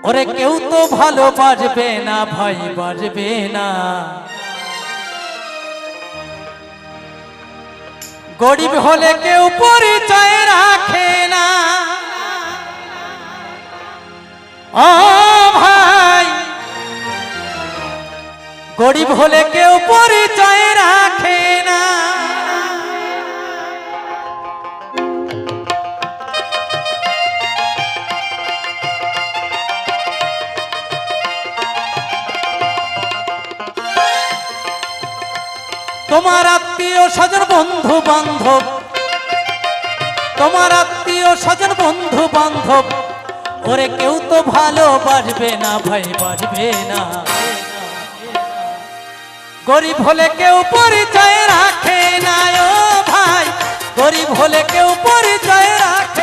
ওরে কেউ তো ভালোবাসবে না ভাই, বাসবে না। গরিব হলে কেউ পরিচয় রাখে না। ও ভাই, গরিব হলে কেউ পরিচয় রাখে না। তোমার আত্মীয় স্বজন বন্ধু বান্ধব, তোমার আত্মীয় স্বজন বন্ধু বান্ধব, ওরে কেউ তো ভালোবাসবে না ভাই, বাসবে না। গরিব হলে কেউ পরিচয় রাখে না। ও ভাই, গরিব হলে কেউ পরিচয় রাখে